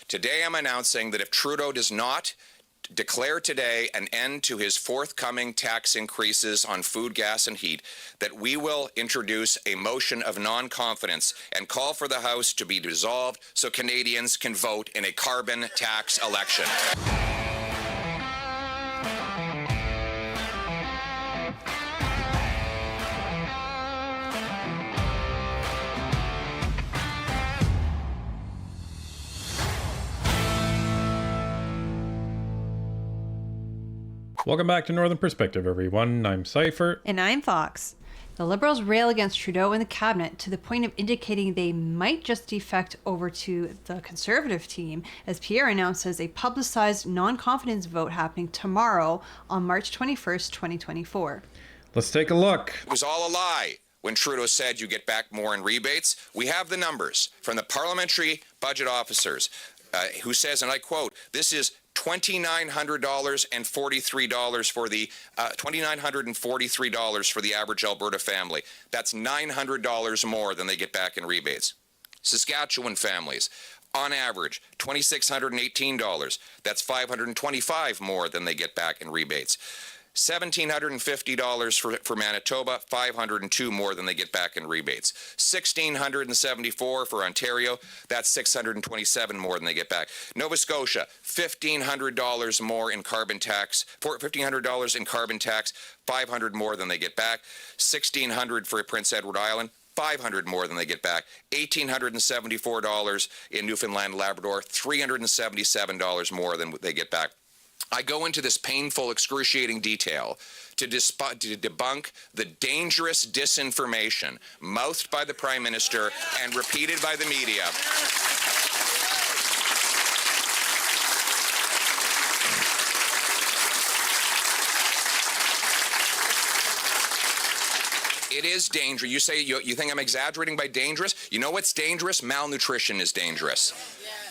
Today I'm announcing that if Trudeau does not declare today an end to his forthcoming tax increases on food, gas, and heat, that we will introduce a motion of non-confidence and call for the House to be dissolved so Canadians can vote in a carbon tax election. Welcome back to Northern Perspective, everyone. I'm Cypher. And I'm Fox. The Liberals rail against Trudeau and the Cabinet to the point of indicating they might just defect over to the Conservative team, as Pierre announces a publicized non-confidence vote happening tomorrow on March 21st, 2024. Let's take a look. It was all a lie when Trudeau said you get back more in rebates. We have the numbers from the parliamentary budget officers who says, and I quote, this is $2,943 for the $2,943 for the average Alberta family. That's $900 more than they get back in rebates. Saskatchewan families, on average, $2,618. That's $525 more than they get back in rebates. $1,750 for Manitoba, $502 more than they get back in rebates. $1,674 for Ontario, that's $627 more than they get back. Nova Scotia, $1,500 more in carbon tax, $1,500 in carbon tax, $500 more than they get back. $1,600 for Prince Edward Island, $500 more than they get back. $1,874 in Newfoundland and Labrador, $377 more than they get back. I go into this painful, excruciating detail to debunk the dangerous disinformation mouthed by the Prime Minister and repeated by the media. It is dangerous. You say you think I'm exaggerating by dangerous? You know what's dangerous? Malnutrition is dangerous.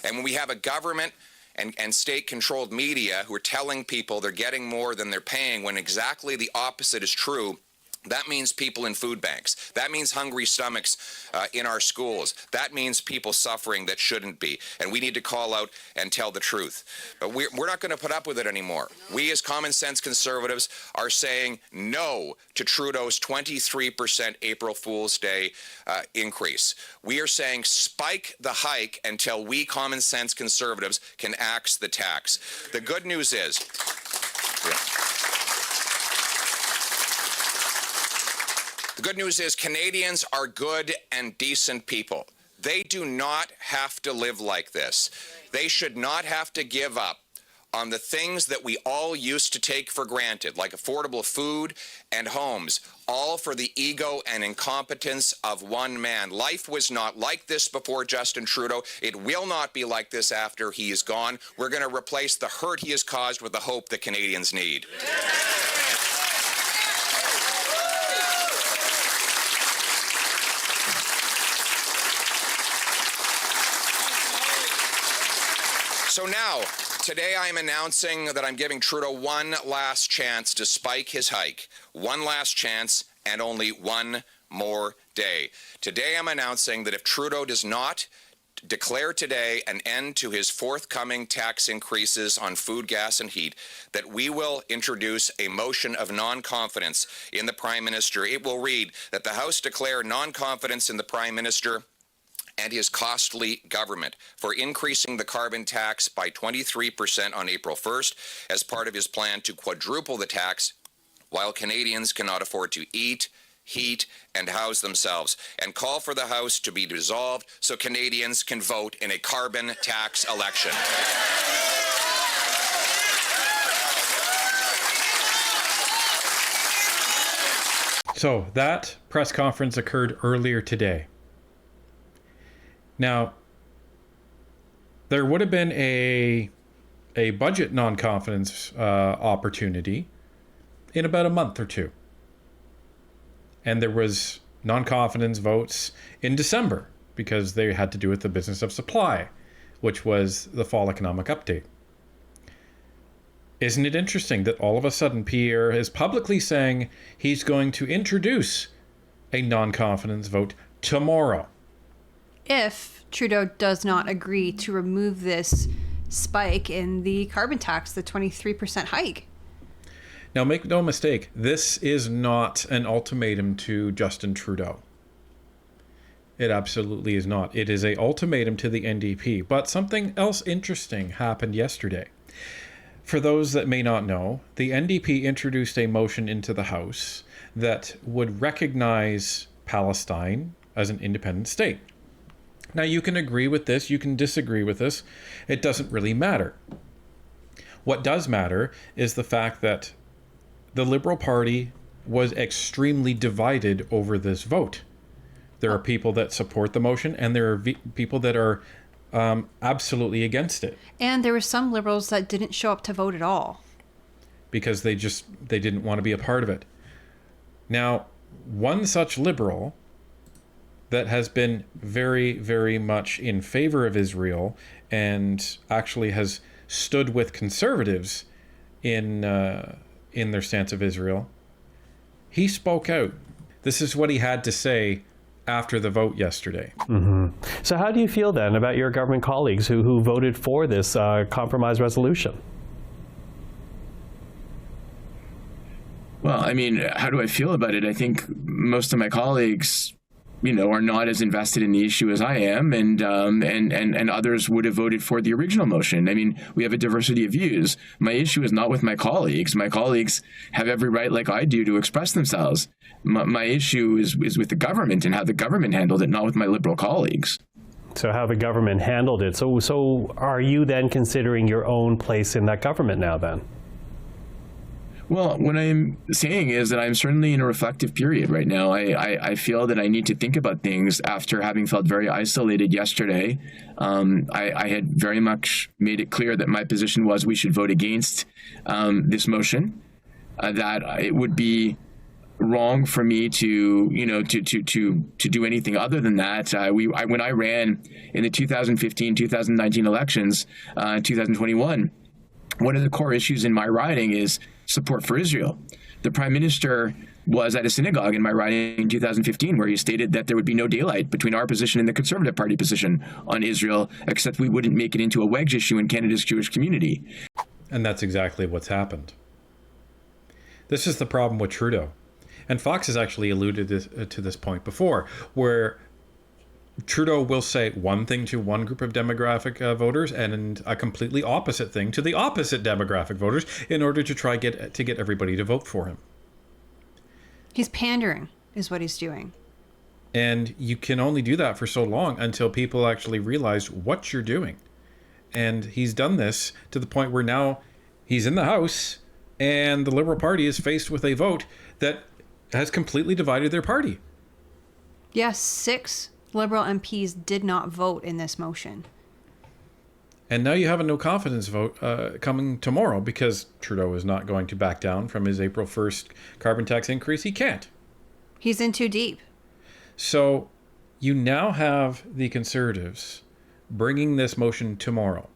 And when we have a government and state-controlled media who are telling people they're getting more than they're paying when exactly the opposite is true, that means people in food banks. That means hungry stomachs in our schools. That means people suffering that shouldn't be. And we need to call out and tell the truth. But we're not going to put up with it anymore. We as common sense conservatives are saying no to Trudeau's 23% April Fool's Day increase. We are saying spike the hike until we common sense conservatives can axe the tax. The good news is... The good news is Canadians are good and decent people. They do not have to live like this. They should not have to give up on the things that we all used to take for granted, like affordable food and homes, all for the ego and incompetence of one man. Life was not like this before Justin Trudeau. It will not be like this after he is gone. We're going to replace the hurt he has caused with the hope that Canadians need. So now, today I am announcing that I'm giving Trudeau one last chance to spike his hike. One last chance and only one more day. Today I'm announcing that if Trudeau does not declare today an end to his forthcoming tax increases on food, gas, and heat, that we will introduce a motion of non-confidence in the Prime Minister. It will read that the House declare non-confidence in the Prime Minister and his costly government for increasing the carbon tax by 23% on April 1st as part of his plan to quadruple the tax while Canadians cannot afford to eat, heat, and house themselves, and call for the House to be dissolved so Canadians can vote in a carbon tax election. So that press conference occurred earlier today. Now, there would have been a budget non-confidence opportunity in about a month or two. And there was non-confidence votes in December because they had to do with the business of supply, which was the fall economic update. Isn't it interesting that all of a sudden Pierre is publicly saying he's going to introduce a non-confidence vote tomorrow? if Trudeau does not agree to remove this spike in the carbon tax, the 23% hike. Now, make no mistake, this is not an ultimatum to Justin Trudeau. It absolutely is not. It is an ultimatum to the NDP. But something else interesting happened yesterday. For those that may not know, the NDP introduced a motion into the House that would recognize Palestine as an independent state. Now, you can agree with this, you can disagree with this. It doesn't really matter. What does matter is the fact that the Liberal Party was extremely divided over this vote. There are people that support the motion, and there are people that are absolutely against it. And there were some Liberals that didn't show up to vote at all. Because they didn't want to be a part of it. Now, one such Liberal that has been very, very much in favor of Israel and actually has stood with conservatives in their stance of Israel, he spoke out. This is what he had to say after the vote yesterday. Mm-hmm. So how do you feel then about your government colleagues who voted for this compromise resolution? Well, I mean, how do I feel about it? I think most of my colleagues, are not as invested in the issue as I am, and others would have voted for the original motion. I mean, we have a diversity of views. My issue is not with my colleagues. My colleagues have every right, like I do, to express themselves. My issue is with the government and how the government handled it, not with my Liberal colleagues. So how the government handled it. So are you then considering your own place in that government now then? Well, what I'm saying is that I'm certainly in a reflective period right now. I feel that I need to think about things after having felt very isolated yesterday. I had very much made it clear that my position was we should vote against this motion, that it would be wrong for me to do anything other than that. When I ran in the 2015-2019 elections, 2021, one of the core issues in my riding is support for Israel. The Prime Minister was at a synagogue in my riding in 2015 where he stated that there would be no daylight between our position and the Conservative Party position on Israel, except we wouldn't make it into a wedge issue in Canada's Jewish community. And that's exactly what's happened. This is the problem with Trudeau. And Fox has actually alluded to this point before, where Trudeau will say one thing to one group of demographic voters and a completely opposite thing to the opposite demographic voters in order to try to get everybody to vote for him. He's pandering, is what he's doing. And you can only do that for so long until people actually realize what you're doing. And he's done this to the point where now he's in the House and the Liberal Party is faced with a vote that has completely divided their party. Yes, 6 Liberal MPs did not vote in this motion. And now you have a no confidence vote coming tomorrow because Trudeau is not going to back down from his April 1st carbon tax increase. He can't. He's in too deep. So you now have the Conservatives bringing this motion tomorrow.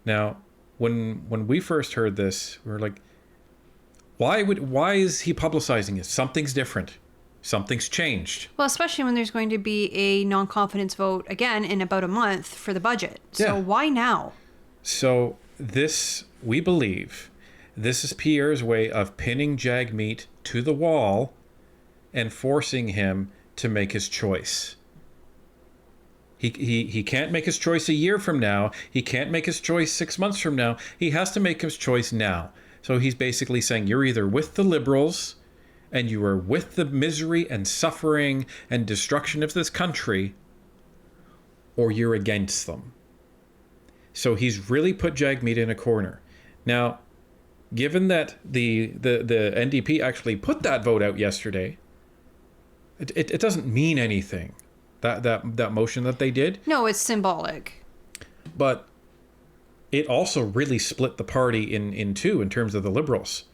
Now, when we first heard this, we were like, why is he publicizing it? Something's different. Something's changed. Well, especially when there's going to be a non-confidence vote again in about a month for the budget. So why now? So this, we believe, this is Pierre's way of pinning Jagmeet to the wall and forcing him to make his choice. He can't make his choice a year from now. He can't make his choice 6 months from now. He has to make his choice now. So he's basically saying you're either with the Liberals and you are with the misery and suffering and destruction of this country, or you're against them. So he's really put Jagmeet in a corner. Now, given that the NDP actually put that vote out yesterday, it doesn't mean anything, that motion that they did. No, it's symbolic. But it also really split the party in two in terms of the Liberals.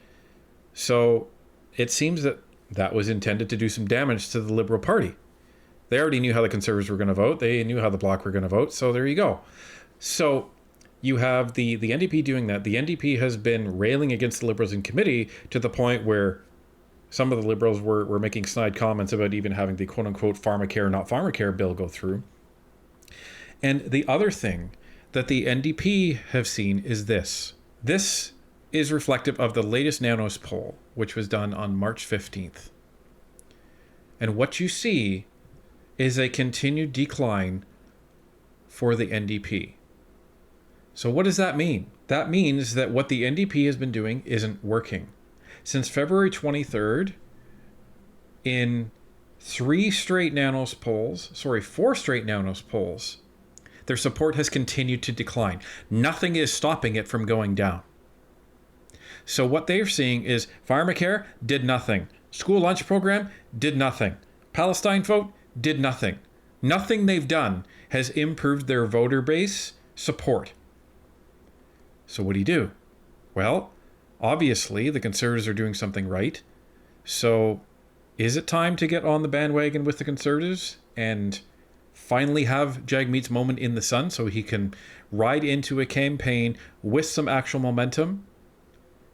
So it seems that was intended to do some damage to the Liberal Party. They already knew how the Conservatives were going to vote. They knew how the Bloc were going to vote. So there you go. So you have the NDP doing that. The NDP has been railing against the Liberals in committee to the point where some of the Liberals were making snide comments about even having the quote-unquote pharmacare, not pharmacare bill go through. And the other thing that the NDP have seen is this. This is reflective of the latest Nanos poll, which was done on March 15th. And what you see is a continued decline for the NDP. So what does that mean? That means that what the NDP has been doing isn't working. Since February 23rd, in four straight Nanos polls, their support has continued to decline. Nothing is stopping it from going down. So what they're seeing is pharmacare did nothing. School lunch program did nothing. Palestine vote did nothing. Nothing they've done has improved their voter base support. So what do? Well, obviously the Conservatives are doing something right. So is it time to get on the bandwagon with the Conservatives and finally have Jagmeet's moment in the sun so he can ride into a campaign with some actual momentum?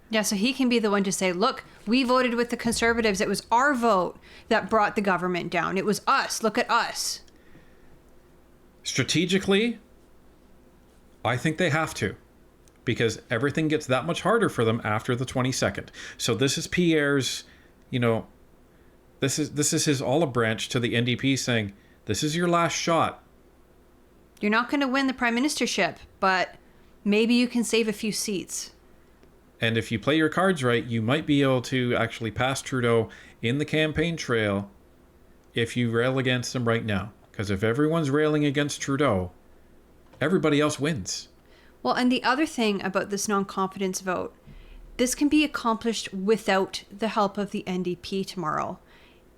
Yeah, so he can be the one to say, look, we voted with the Conservatives. It was our vote that brought the government down. It was us. Look at us. Strategically, I think they have to, because everything gets that much harder for them after the 22nd. So this is Pierre's, this is his olive branch to the NDP saying, this is your last shot. You're not going to win the prime ministership, but maybe you can save a few seats. And if you play your cards right, you might be able to actually pass Trudeau in the campaign trail if you rail against him right now. Because if everyone's railing against Trudeau, everybody else wins. Well, and the other thing about this non-confidence vote, this can be accomplished without the help of the NDP tomorrow.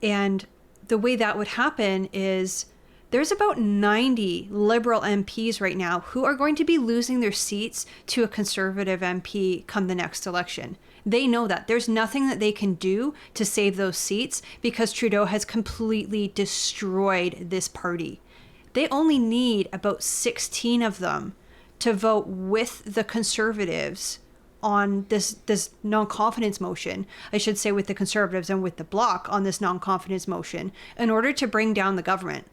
And the way that would happen is there's about 90 Liberal MPs right now who are going to be losing their seats to a Conservative MP come the next election. They know that. There's nothing that they can do to save those seats because Trudeau has completely destroyed this party. They only need about 16 of them to vote with the Conservatives on this non-confidence motion, I should say with the Conservatives and with the Bloc on this non-confidence motion, in order to bring down the government.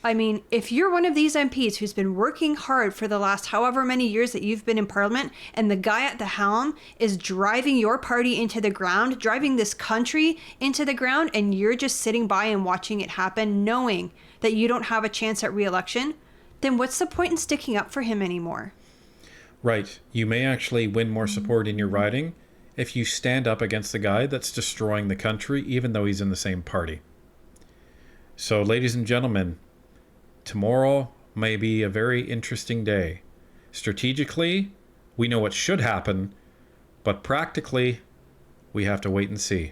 I mean, if you're one of these MPs who's been working hard for the last however many years that you've been in Parliament, and the guy at the helm is driving your party into the ground, driving this country into the ground, and you're just sitting by and watching it happen, knowing that you don't have a chance at re-election, then what's the point in sticking up for him anymore? Right. You may actually win more support in your riding if you stand up against the guy that's destroying the country, even though he's in the same party. So, ladies and gentlemen, tomorrow may be a very interesting day. Strategically, we know what should happen, but practically, we have to wait and see.